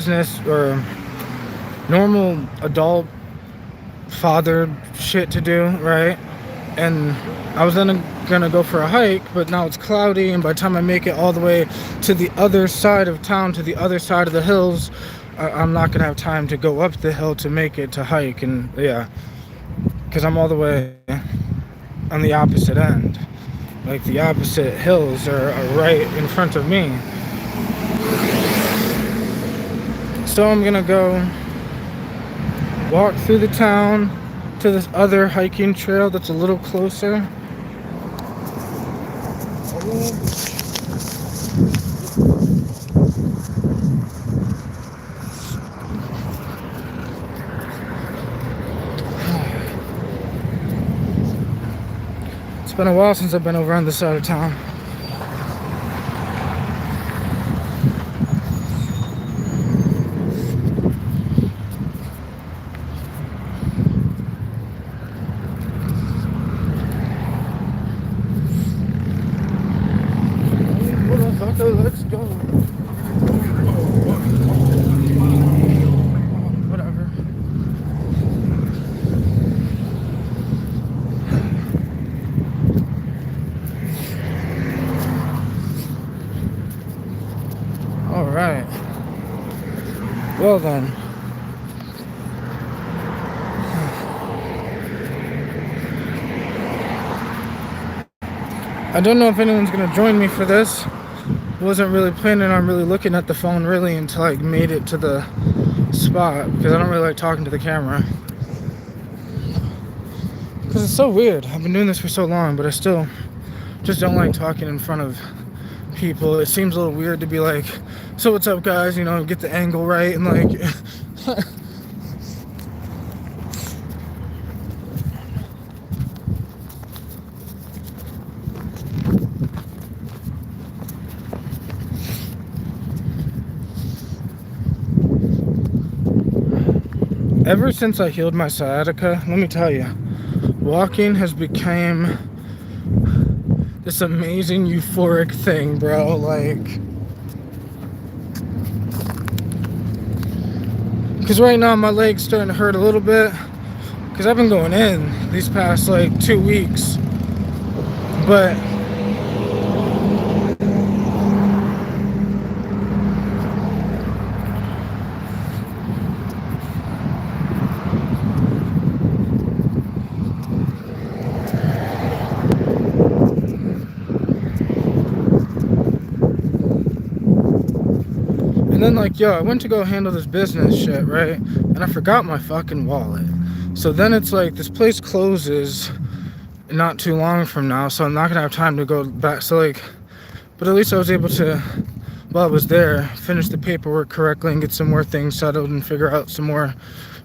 business or normal adult father shit to do, right? And I was then gonna go for a hike, but now it's cloudy, and by the time I make it all the way to the other side of town, to the other side of the hills, I'm not gonna have time to go up the hill to make it to hike, and yeah, because I'm all the way on the opposite end. Like the opposite hills are right in front of me. So I'm gonna go walk through the town to this other hiking trail that's a little closer. It's been a while since I've been over on this side of town. Let's go. Whatever. All right. Well then. I don't know if anyone's gonna join me for this. Wasn't really planning on really looking at the phone really until I made it to the spot, because I don't really like talking to the camera. Because it's so weird. I've been doing this for so long, but I still just don't like talking in front of people. It seems a little weird to be like, so what's up guys, you know, get the angle right and like ever since I healed my sciatica, let me tell you, walking has become this amazing euphoric thing, bro. Like, because right now my leg's starting to hurt a little bit, because I've been going in these past like 2 weeks, but and then like, yo, I went to go handle this business shit, right? And I forgot my fucking wallet. So then it's like this place closes not too long from now, so I'm not gonna have time to go back. So like, but at least I was able to, while I was there, finish the paperwork correctly and get some more things settled and figure out some more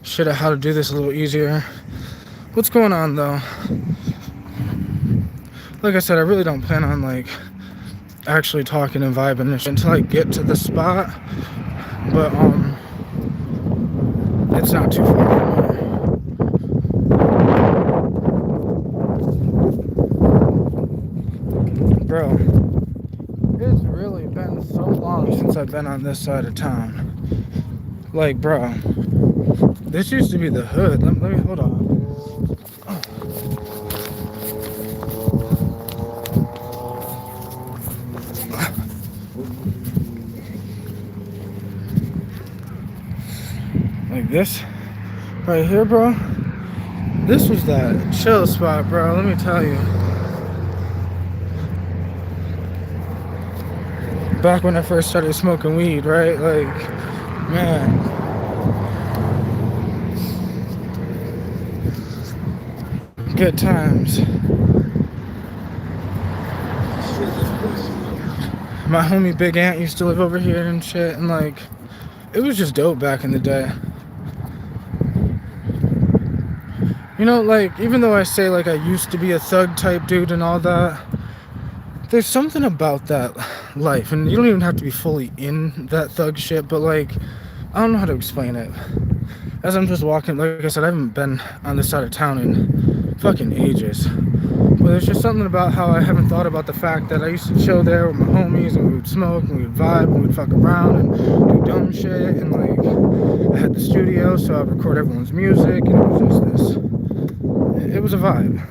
shit of how to do this a little easier. What's going on though? Like I said, I really don't plan on like actually talking and vibing until I get to the spot, but it's not too far from here. Bro, it's really been so long since I've been on this side of town. Like, bro, this used to be the hood. Let me hold on. Like this right here, bro. This was that chill spot, bro. Let me tell you. Back when I first started smoking weed, right? Like, man. Good times. My homie Big Ant used to live over here and shit, and like, it was just dope back in the day. You know, like, even though I say like I used to be a thug type dude and all that, there's something about that life, and you don't even have to be fully in that thug shit, but like, I don't know how to explain it. As I'm just walking, like I said, I haven't been on this side of town in fucking ages, Well, there's just something about how I haven't thought about the fact that I used to chill there with my homies and we would smoke and we would vibe and we'd fuck around and do dumb shit, and like I had the studio so I'd record everyone's music, and it was just this, it was a vibe.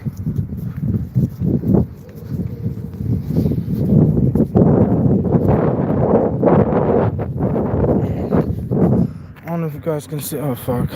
I don't know if you guys can see. Oh fuck.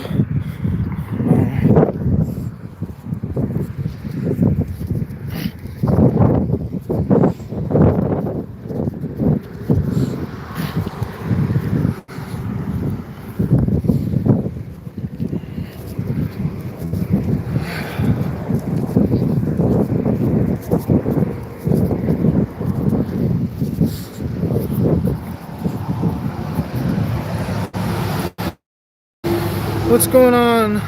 What's going on?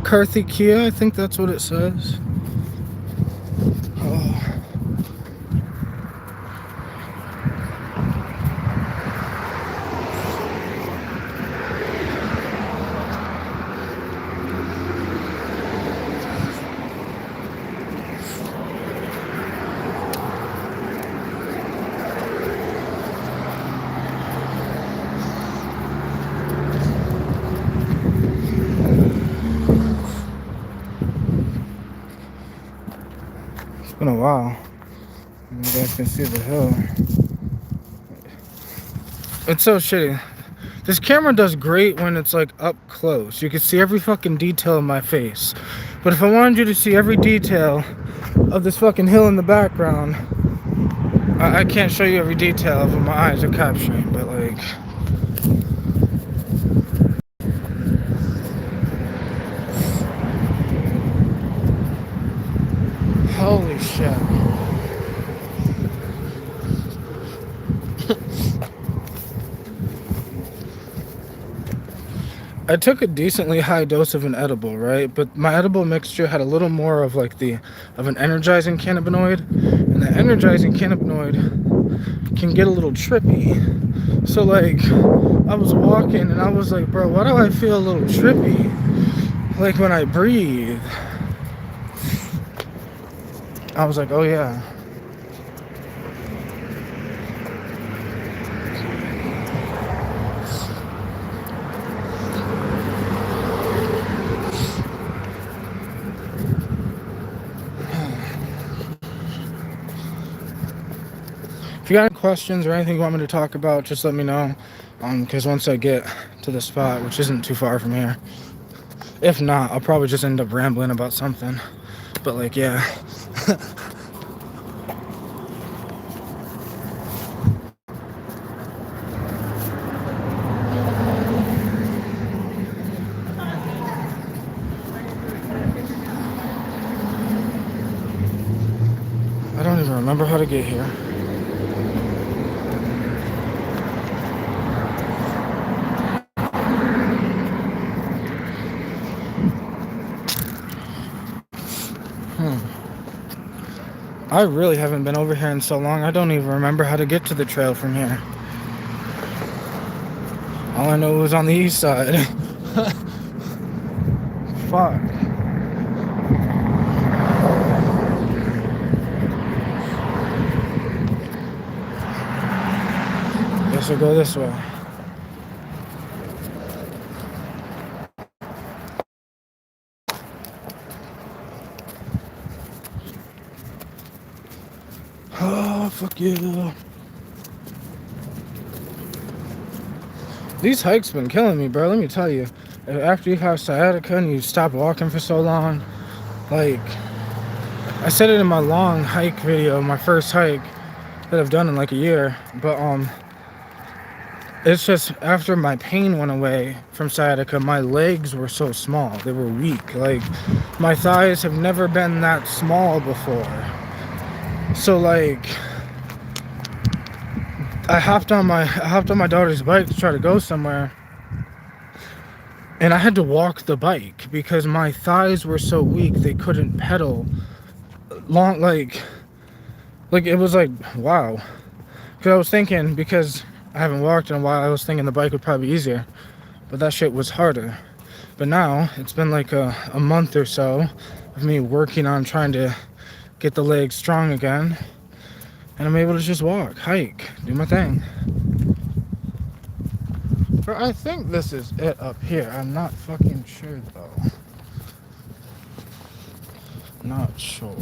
Carthy Kia, I think that's what it says. Oh. It's been a while. You guys can see the hill. It's so shitty. This camera does great when it's like up close. You can see every fucking detail of my face. But if I wanted you to see every detail of this fucking hill in the background, I can't show you every detail of what my eyes are capturing, but like... Holy shit. I took a decently high dose of an edible, right? But my edible mixture had a little more of like an energizing cannabinoid, and the energizing cannabinoid can get a little trippy. So like, I was walking and I was like, bro, why do I feel a little trippy? Like when I breathe. I was like, oh yeah. If you got any questions or anything you want me to talk about, just let me know. Because once I get to the spot, which isn't too far from here, if not, I'll probably just end up rambling about something. But like, yeah. I don't even remember how to get here. I really haven't been over here in so long, I don't even remember how to get to the trail from here. All I know was on the east side. Fuck. Guess we'll go this way. Oh, fuck yeah. These hikes been killing me, bro. Let me tell you. After you have sciatica and you stop walking for so long, like, I said it in my long hike video, my first hike that I've done in like a year, but it's just after my pain went away from sciatica, my legs were so small. They were weak. Like, my thighs have never been that small before. So like, I hopped on my daughter's bike to try to go somewhere, and I had to walk the bike because my thighs were so weak they couldn't pedal long. Like it was like, wow. Because I was thinking, because I haven't walked in a while, I was thinking the bike would probably be easier, but that shit was harder. But now it's been like a month or so, of me working on trying to get the legs strong again. And I'm able to just walk, hike, do my thing. But I think this is it up here. I'm not fucking sure though. Not sure.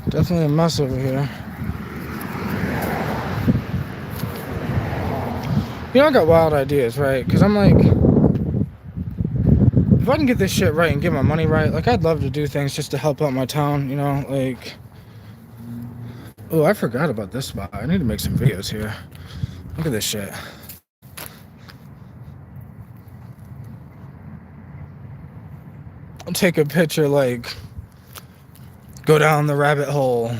Definitely a mess over here. You know, I got wild ideas, right? Because I'm like, if I can get this shit right and get my money right, like, I'd love to do things just to help out my town, you know? Like, oh, I forgot about this spot. I need to make some videos here. Look at this shit. I'll take a picture, like, go down the rabbit hole,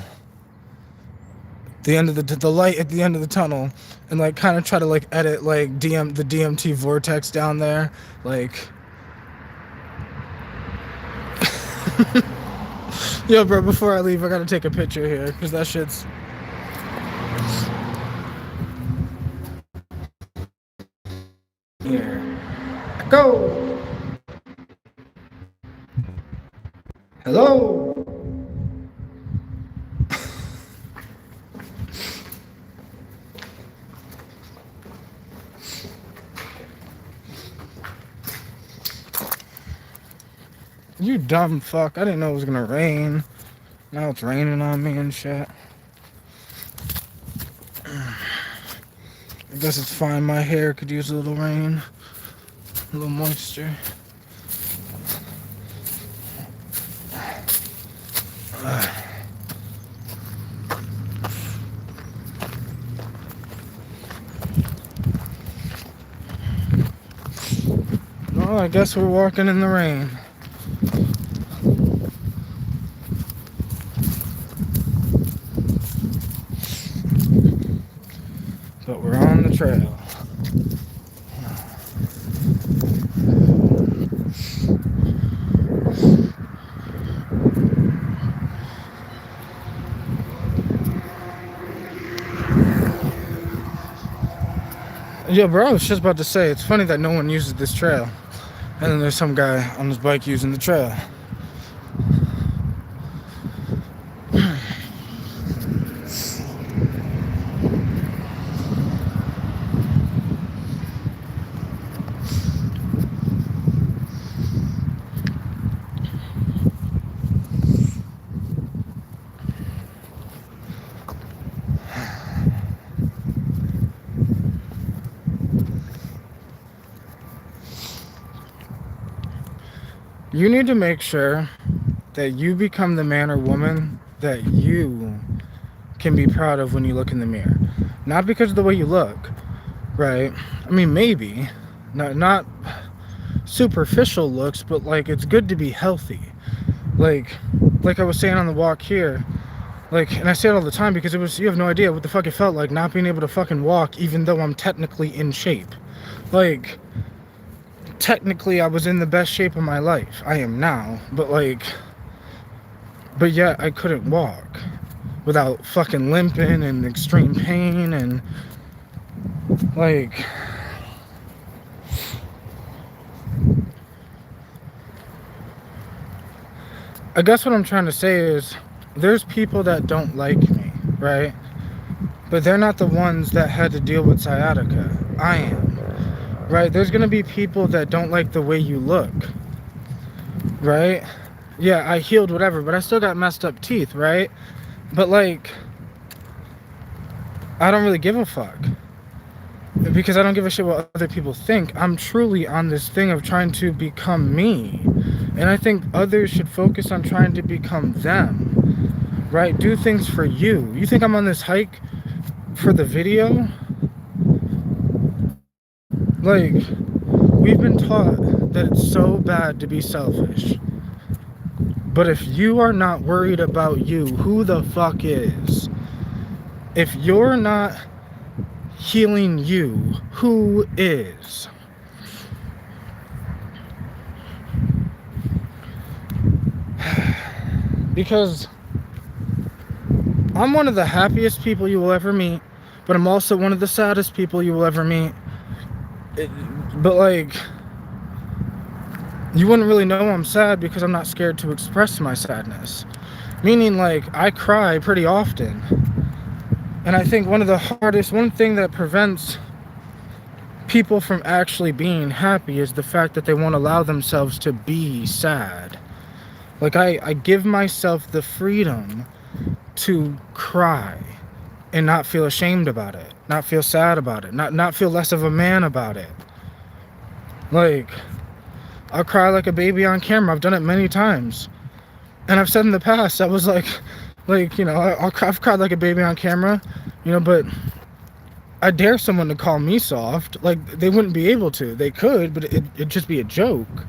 the end of the light at the end of the tunnel, and like kind of try to like edit like the DMT vortex down there, like. Yo, bro, before I leave, I gotta take a picture here because that shit's. Here. Go. Hello. You dumb fuck. I didn't know it was gonna rain. Now it's raining on me and shit. I guess it's fine. My hair could use a little rain. A little moisture. Well, I guess we're walking in the rain. But we're on the trail. Yeah, bro, I was just about to say, it's funny that no one uses this trail. And then there's some guy on his bike using the trail. You need to make sure that you become the man or woman that you can be proud of when you look in the mirror. Not because of the way you look, right? I mean, maybe. Not superficial looks, but like it's good to be healthy. Like I was saying on the walk here, like, and I say it all the time because you have no idea what the fuck it felt like not being able to fucking walk even though I'm technically in shape. Like, technically I was in the best shape of my life. I am now, but yet I couldn't walk without fucking limping and extreme pain and like, I guess what I'm trying to say is there's people that don't like me, right? But they're not the ones that had to deal with sciatica. I am. Right? There's gonna be people that don't like the way you look. Right? Yeah, I healed whatever, but I still got messed up teeth, right? But like, I don't really give a fuck. Because I don't give a shit what other people think. I'm truly on this thing of trying to become me. And I think others should focus on trying to become them. Right? Do things for you. You think I'm on this hike for the video? Like, we've been taught that it's so bad to be selfish. But if you are not worried about you, who the fuck is? If you're not healing you, who is? Because I'm one of the happiest people you will ever meet, but I'm also one of the saddest people you will ever meet. But like, you wouldn't really know I'm sad because I'm not scared to express my sadness. Meaning, like, I cry pretty often. And I think one thing that prevents people from actually being happy is the fact that they won't allow themselves to be sad. Like, I give myself the freedom to cry and not feel ashamed about it, not feel sad about it, not feel less of a man about it. Like, I'll cry like a baby on camera. I've done it many times. And I've said in the past, that was like, you know, I've cried like a baby on camera, you know, but I dare someone to call me soft. Like, they wouldn't be able to. They could, but it'd just be a joke.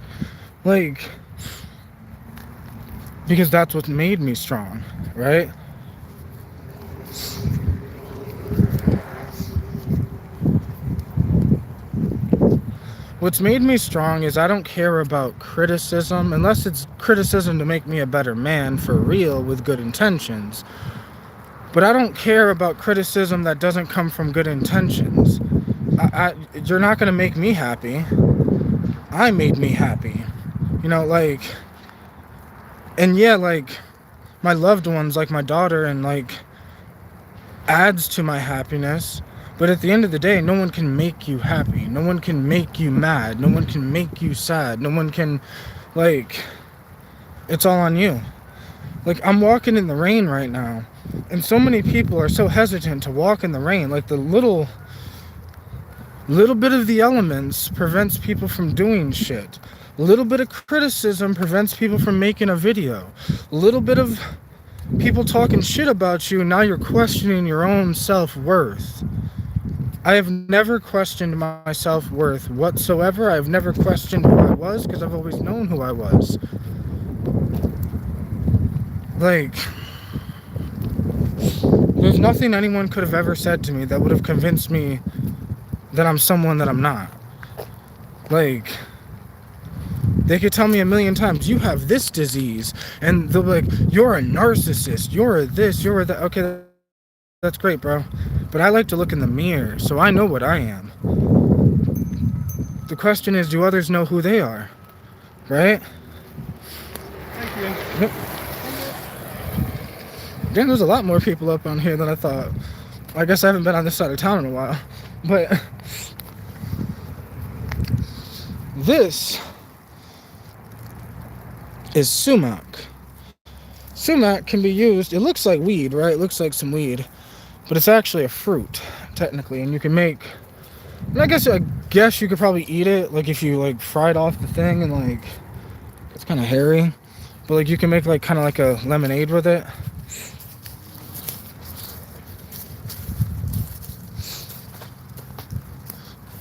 Like, because that's what made me strong, right? What's made me strong is I don't care about criticism, unless it's criticism to make me a better man for real with good intentions. But I don't care about criticism that doesn't come from good intentions. You're not going to make me happy. I made me happy. You know, like, and yeah, like, my loved ones, like my daughter, and like, adds to my happiness. But at the end of the day, no one can make you happy. No one can make you mad. No one can make you sad. No one can, like, it's all on you. Like, I'm walking in the rain right now, and so many people are so hesitant to walk in the rain. Like, the little bit of the elements prevents people from doing shit. A little bit of criticism prevents people from making a video. A little bit of people talking shit about you, now you're questioning your own self-worth. I have never questioned my self-worth whatsoever. I've never questioned who I was because I've always known who I was. Like, there's nothing anyone could have ever said to me that would have convinced me that I'm someone that I'm not. Like, they could tell me a million times, you have this disease, and they'll be like, you're a narcissist, you're a this, you're a that. Okay, that's great, bro. But I like to look in the mirror, so I know what I am. The question is, do others know who they are? Right? Thank you. Yep. Damn, there's a lot more people up on here than I thought. I guess I haven't been on this side of town in a while. But this is sumac. Sumac can be used, it looks like weed, right? It looks like some weed. But it's actually a fruit, technically. And you can make, and I guess you could probably eat it, like if you like fried off the thing and like, it's kind of hairy. But like you can make like kind of like a lemonade with it.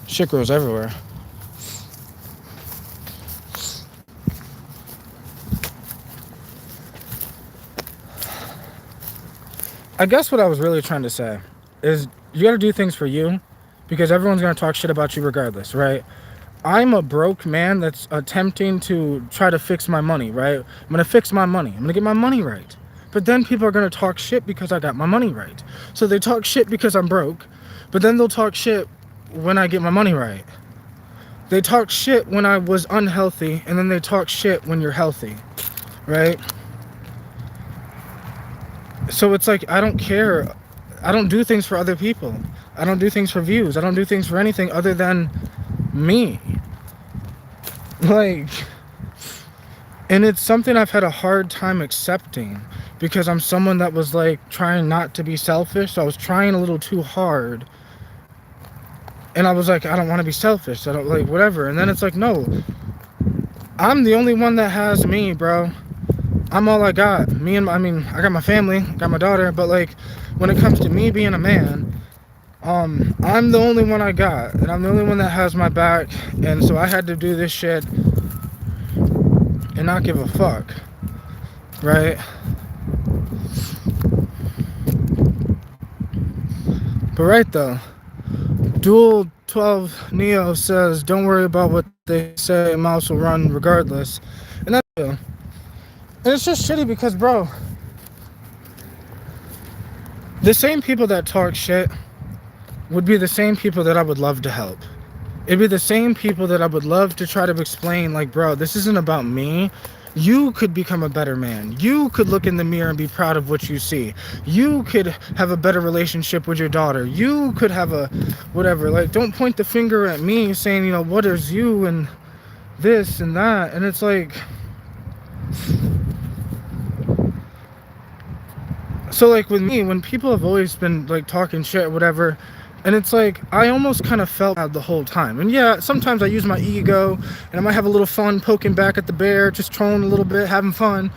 Shit grows everywhere. I guess what I was really trying to say is you got to do things for you because everyone's going to talk shit about you regardless, right? I'm a broke man that's attempting to try to fix my money, right? I'm going to fix my money. I'm going to get my money right. But then people are going to talk shit because I got my money right. So they talk shit because I'm broke, but then they'll talk shit when I get my money right. They talk shit when I was unhealthy, and then they talk shit when you're healthy, right? So it's like, I don't care. I don't do things for other people. I don't do things for views. I don't do things for anything other than me. Like, and it's something I've had a hard time accepting because I'm someone that was like trying not to be selfish. So I was trying a little too hard. And I was like, I don't want to be selfish. I don't like whatever. And then it's like, no, I'm the only one that has me, bro. I'm all I got. I got my family, got my daughter, but like when it comes to me being a man, I'm the only one I got, and I'm the only one that has my back, and so I had to do this shit and not give a fuck, right? But right though, Dual 12 Neo says, don't worry about what they say, mouse will run regardless. And that's true. And it's just shitty because, bro, the same people that talk shit would be the same people that I would love to help. It'd be the same people that I would love to try to explain, like, bro, this isn't about me. You could become a better man. You could look in the mirror and be proud of what you see. You could have a better relationship with your daughter. You could have a whatever. Like, don't point the finger at me saying, you know, what is you and this and that. And it's like, so like with me, when people have always been like talking shit or whatever, and it's like, I almost kind of felt that the whole time. And yeah, sometimes I use my ego and I might have a little fun poking back at the bear, just trolling a little bit, having fun.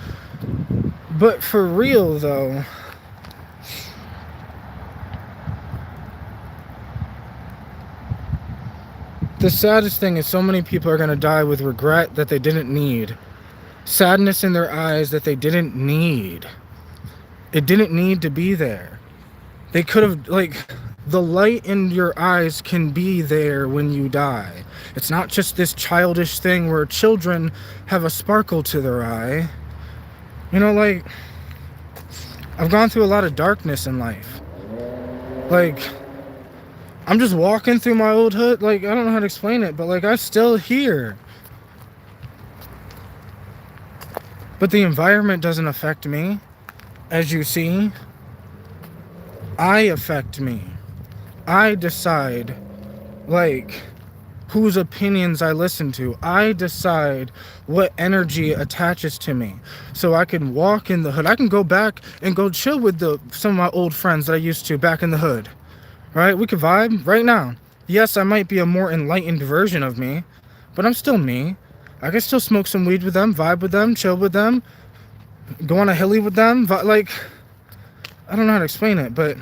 But for real though, the saddest thing is so many people are going to die with regret that they didn't need. Sadness in their eyes that they didn't need. It didn't need to be there. They could have, like, the light in your eyes can be there when you die. It's not just this childish thing where children have a sparkle to their eye. You know, like, I've gone through a lot of darkness in life. Like, I'm just walking through my old hood. Like, I don't know how to explain it, but like, I'm still here. But the environment doesn't affect me. As you see, I affect me. I decide, like, whose opinions I listen to. I decide what energy attaches to me. So I can walk in the hood. I can go back and go chill with some of my old friends that I used to back in the hood. Right? We could vibe right now. Yes, I might be a more enlightened version of me, but I'm still me. I can still smoke some weed with them, vibe with them, chill with them, go on a hilly with them. Like, I don't know how to explain it, but...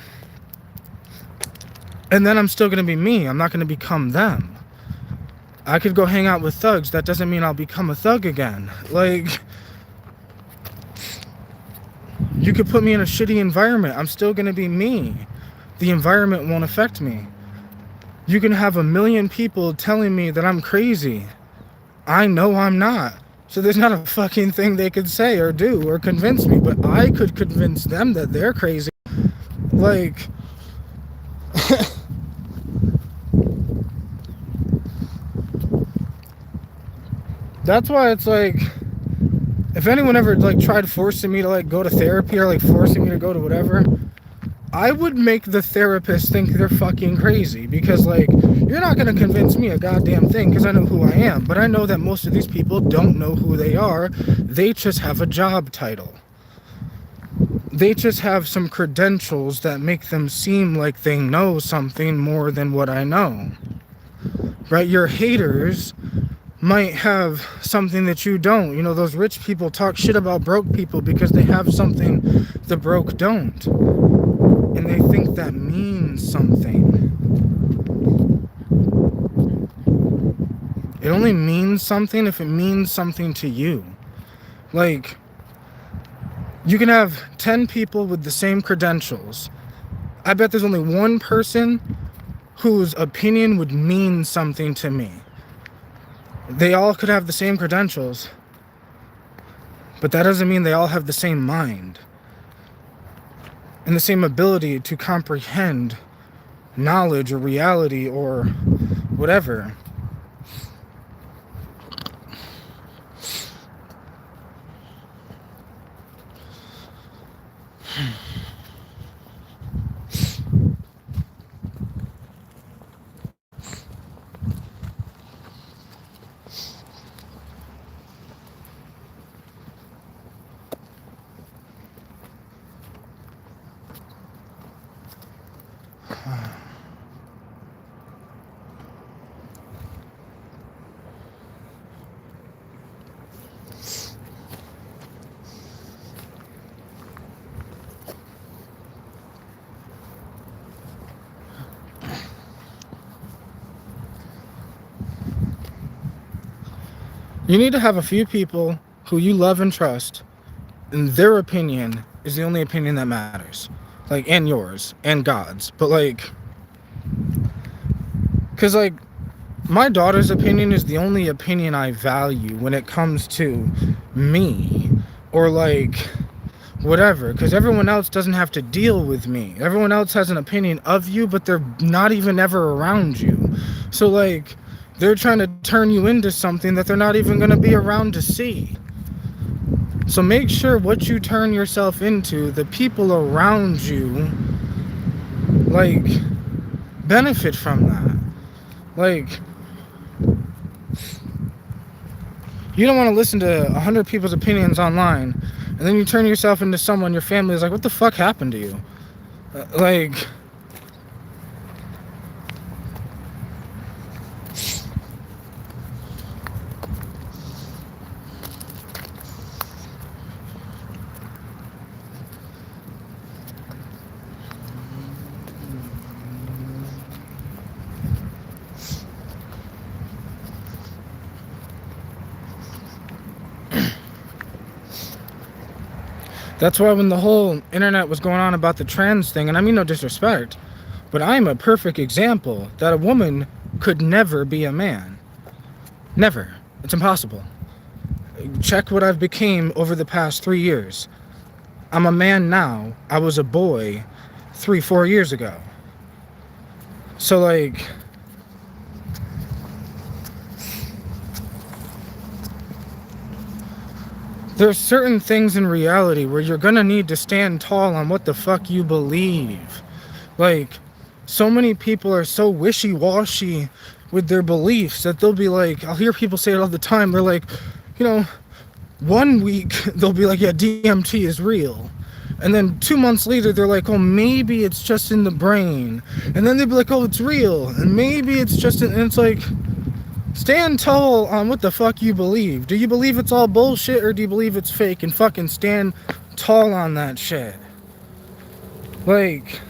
And then I'm still going to be me. I'm not going to become them. I could go hang out with thugs. That doesn't mean I'll become a thug again. Like, you could put me in a shitty environment. I'm still going to be me. The environment won't affect me. You can have 1 million people telling me that I'm crazy. I know I'm not. So there's not a fucking thing they could say or do or convince me. But I could convince them that they're crazy. Like... That's why it's like, if anyone ever like tried forcing me to like go to therapy or like forcing me to go to whatever, I would make the therapist think they're fucking crazy, because like, you're not going to convince me a goddamn thing because I know who I am. But I know that most of these people don't know who they are. They just have a job title. They just have some credentials that make them seem like they know something more than what I know. Right? Your haters might have something that you don't. You know, those rich people talk shit about broke people because they have something the broke don't. And they think that means something. It only means something if it means something to you. Like, you can have 10 people with the same credentials. I bet there's only one person whose opinion would mean something to me. They all could have the same credentials, but that doesn't mean they all have the same mind and the same ability to comprehend knowledge or reality or whatever. You need to have a few people who you love and trust, and their opinion is the only opinion that matters. Like, and yours, and God's. But, like, because, like, my daughter's opinion is the only opinion I value when it comes to me, or, like, whatever. Because everyone else doesn't have to deal with me. Everyone else has an opinion of you, but they're not even ever around you. So, like, They're trying to turn you into something that they're not even going to be around to see. So make sure what you turn yourself into, the people around you, like, benefit from that. Like, you don't want to listen to 100 people's opinions online, and then you turn yourself into someone, your family is like, what the fuck happened to you? Like... That's why when the whole internet was going on about the trans thing, and I mean no disrespect, but I'm a perfect example that a woman could never be a man. Never. It's impossible. Check what I've became over the past 3 years. I'm a man now. I was a boy 3-4 years ago. So like... there's certain things in reality where you're gonna need to stand tall on what the fuck you believe. Like, so many people are so wishy-washy with their beliefs that they'll be like, I'll hear people say it all the time, they're like, you know, 1 week they'll be like, yeah, DMT is real. And then 2 months later, they're like, oh, maybe it's just in the brain. And then they'll be like, oh, it's real. And maybe it's just, and it's like... stand tall on what the fuck you believe. Do you believe it's all bullshit or do you believe it's fake? And fucking stand tall on that shit. Like...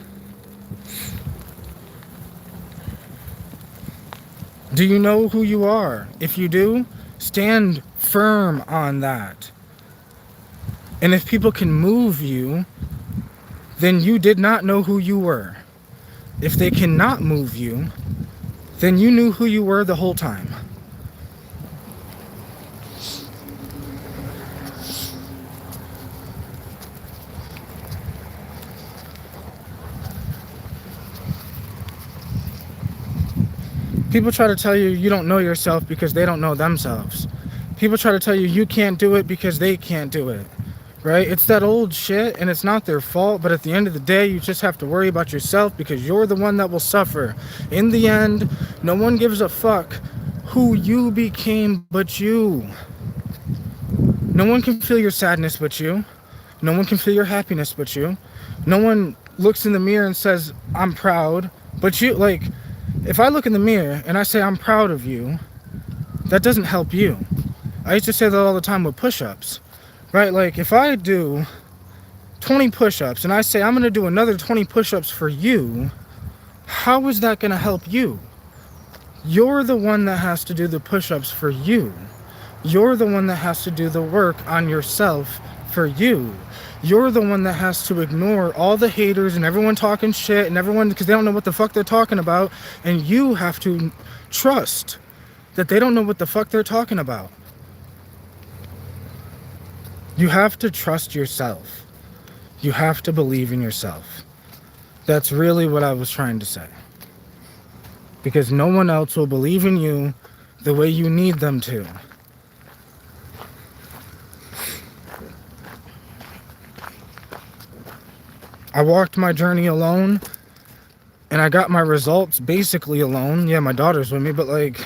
do you know who you are? If you do, stand firm on that. And if people can move you, then you did not know who you were. If they cannot move you, then you knew who you were the whole time. People try to tell you you don't know yourself because they don't know themselves. People try to tell you you can't do it because they can't do it. Right? It's that old shit, and it's not their fault, but at the end of the day, you just have to worry about yourself because you're the one that will suffer. In the end, no one gives a fuck who you became but you. No one can feel your sadness but you. No one can feel your happiness but you. No one looks in the mirror and says, I'm proud, but you. Like, if I look in the mirror and I say I'm proud of you, that doesn't help you. I used to say that all the time with push-ups. Right, like if I do 20 push-ups and I say I'm going to do another 20 push-ups for you, how is that going to help you? You're the one that has to do the push-ups for you. You're the one that has to do the work on yourself for you. You're the one that has to ignore all the haters and everyone talking shit and everyone because they don't know what the fuck they're talking about, and you have to trust that they don't know what the fuck they're talking about. You have to trust yourself. You have to believe in yourself. That's really what I was trying to say. Because no one else will believe in you the way you need them to. I walked my journey alone, and I got my results basically alone. Yeah, my daughter's with me, but like...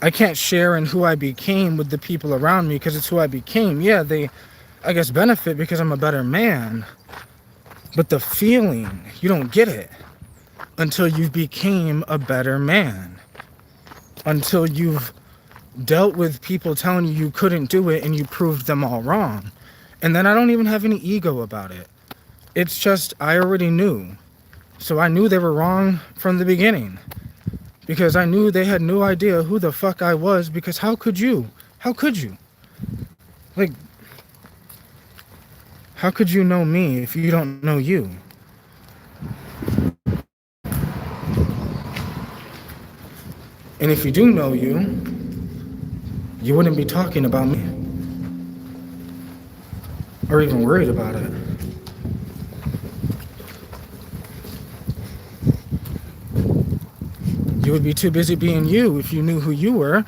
I can't share in who I became with the people around me because it's who I became. Yeah, they, I guess, benefit because I'm a better man. But the feeling, you don't get it until you became a better man. Until you've dealt with people telling you you couldn't do it and you proved them all wrong. And then I don't even have any ego about it. It's just I already knew. So I knew they were wrong from the beginning. Because I knew they had no idea who the fuck I was, because how could you? How could you? Like, how could you know me if you don't know you? And if you do know you, you wouldn't be talking about me. Or even worried about it. You You would be too busy being you if you knew who you were.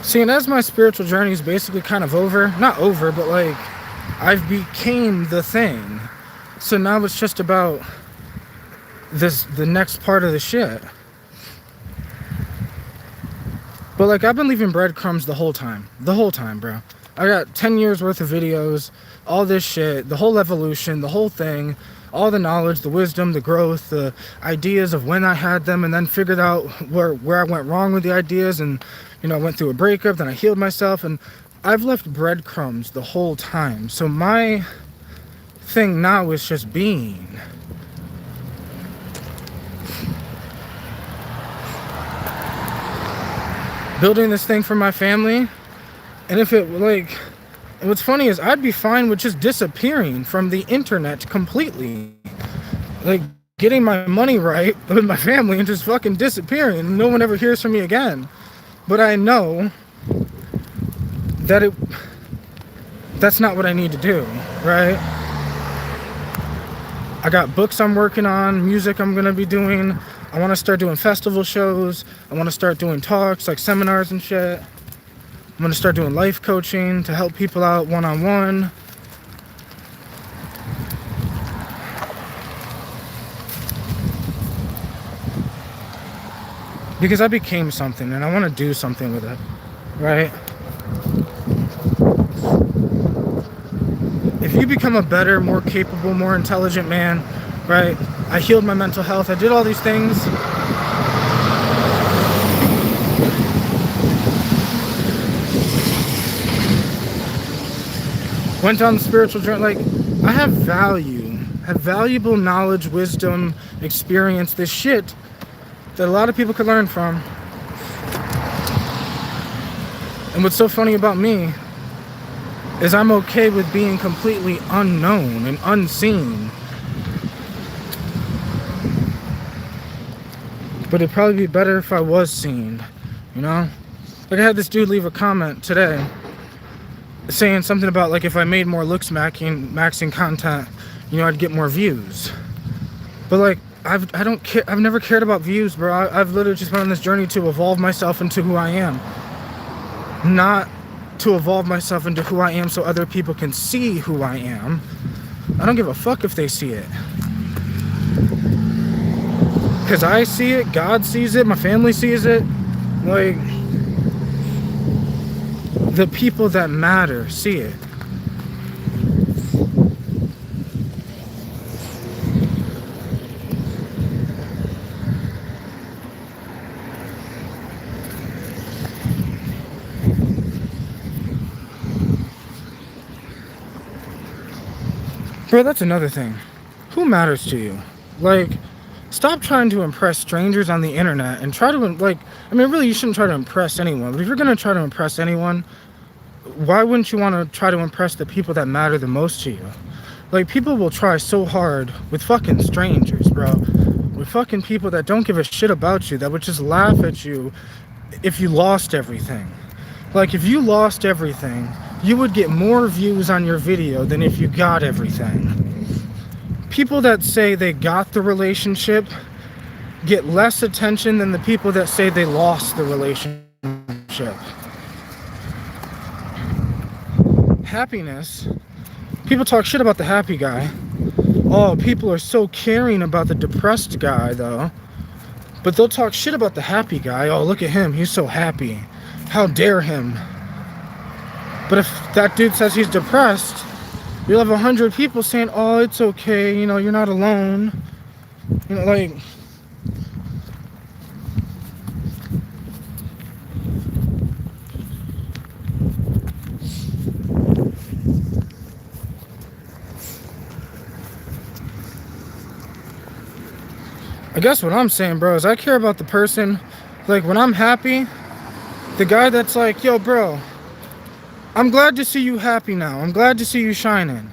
See, and as my spiritual journey is basically kind of over, not over, but like, I've became the thing. So now it's just about the next part of the shit. But like, I've been leaving breadcrumbs the whole time, bro. I got 10 years worth of videos, all this shit, the whole evolution, the whole thing, all the knowledge, the wisdom, the growth, the ideas of when I had them, and then figured out where I went wrong with the ideas, and you know, I went through a breakup, then I healed myself, and I've left breadcrumbs the whole time. So my thing now is just being. Building this thing for my family, and if it, like, and what's funny is I'd be fine with just disappearing from the internet completely. Like, getting my money right with my family and just fucking disappearing, and no one ever hears from me again. But I know that that's not what I need to do, right? I got books I'm working on, music I'm gonna be doing. I want to start doing festival shows. I want to start doing talks, like seminars and shit. I'm going to start doing life coaching to help people out one-on-one. Because I became something and I want to do something with it, right? If you become a better, more capable, more intelligent man, right? I healed my mental health. I did all these things. Went down the spiritual journey. Like, I have value, have valuable knowledge, wisdom, experience, this shit that a lot of people could learn from. And what's so funny about me is I'm okay with being completely unknown and unseen. But it'd probably be better if I was seen, you know? Like, I had this dude leave a comment today saying something about, like, if I made more looks maxing content, you know, I'd get more views. But like, I don't care. I've never cared about views, bro. I've literally just been on this journey to evolve myself into who I am, not to evolve myself into who I am so other people can see who I am. I don't give a fuck if they see it, because I see it, God sees it, my family sees it. Like, the people that matter see it. Bro, that's another thing. Who matters to you? Like, stop trying to impress strangers on the internet and try to, like, I mean, really, you shouldn't try to impress anyone. But if you're going to try to impress anyone, why wouldn't you want to try to impress the people that matter the most to you? Like, people will try so hard with fucking strangers, bro. With fucking people that don't give a shit about you, that would just laugh at you if you lost everything. Like, if you lost everything, you would get more views on your video than if you got everything. People that say they got the relationship get less attention than the people that say they lost the relationship. Happiness. People talk shit about the happy guy. Oh, people are so caring about the depressed guy, though. But they'll talk shit about the happy guy. Oh, look at him. He's so happy. How dare him? But if that dude says he's depressed, you'll have 100 people saying, oh, it's okay, you know, you're not alone. You know, like, I guess what I'm saying, bro, is I care about the person. Like, when I'm happy, the guy that's like, yo, bro, I'm glad to see you happy now. I'm glad to see you shining.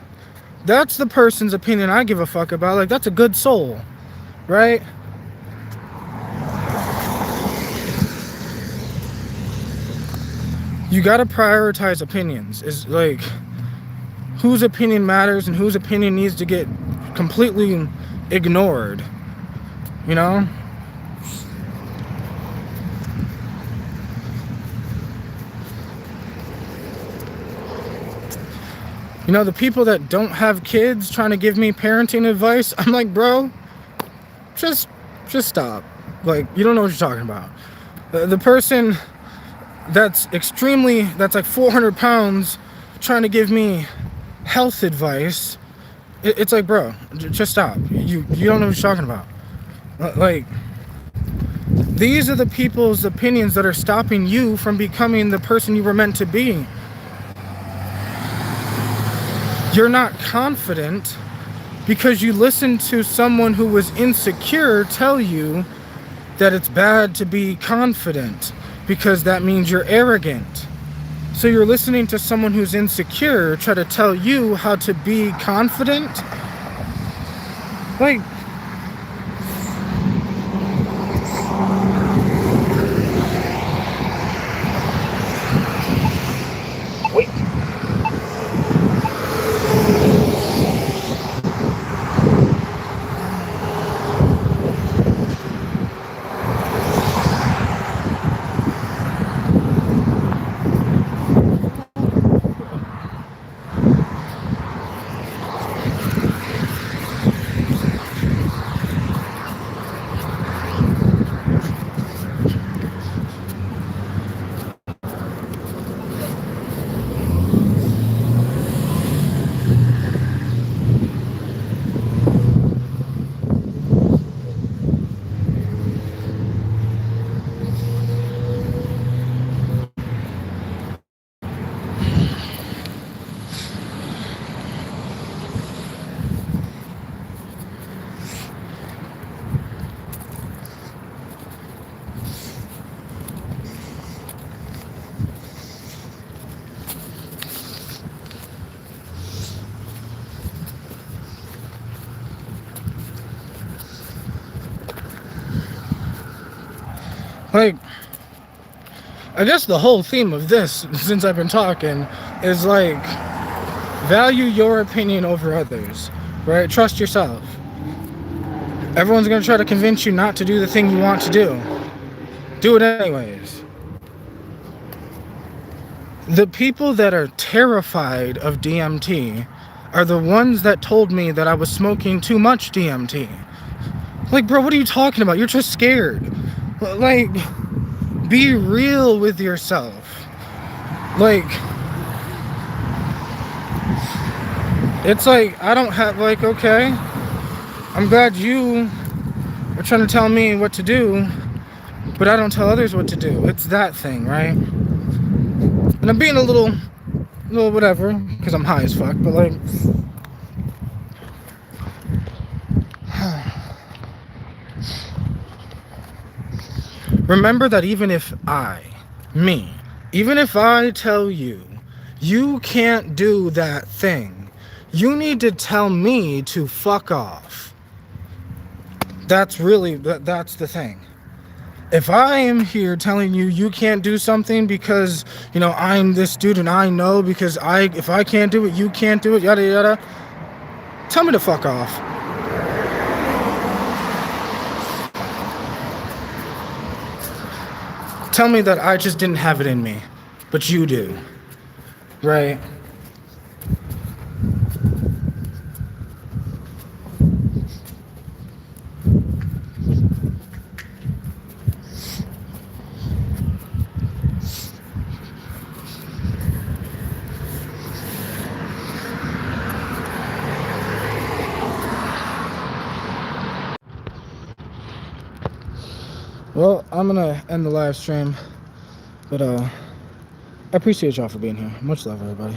That's the person's opinion I give a fuck about. Like, that's a good soul, right? You gotta prioritize opinions. Is like whose opinion matters and whose opinion needs to get completely ignored. You know? You know, the people that don't have kids trying to give me parenting advice, I'm like, bro, just stop. Like, you don't know what you're talking about. The person that's like 400 pounds trying to give me health advice, it's like, bro, just stop. You don't know what you're talking about. Like, these are the people's opinions that are stopping you from becoming the person you were meant to be. You're not confident because you listened to someone who was insecure tell you that it's bad to be confident because that means you're arrogant. So you're listening to someone who's insecure try to tell you how to be confident? Like, wait. Like, I guess the whole theme of this, since I've been talking, is like, value your opinion over others, right? Trust yourself. Everyone's gonna try to convince you not to do the thing you want to do. Do it anyways. The people that are terrified of DMT are the ones that told me that I was smoking too much DMT. Like, bro, what are you talking about? You're just scared. Like, be real with yourself. Like, it's like, I don't have, like, okay, I'm glad you are trying to tell me what to do, but I don't tell others what to do. It's that thing, right? And I'm being a little whatever, because I'm high as fuck, but like, remember that even if I tell you, you can't do that thing, you need to tell me to fuck off. That's the thing. If I am here telling you you can't do something because, you know, I'm this dude and I know because if I can't do it, you can't do it, yada yada, tell me to fuck off. Tell me that I just didn't have it in me, but you do, right? Well, I'm gonna end the live stream, but I appreciate y'all for being here. Much love, everybody.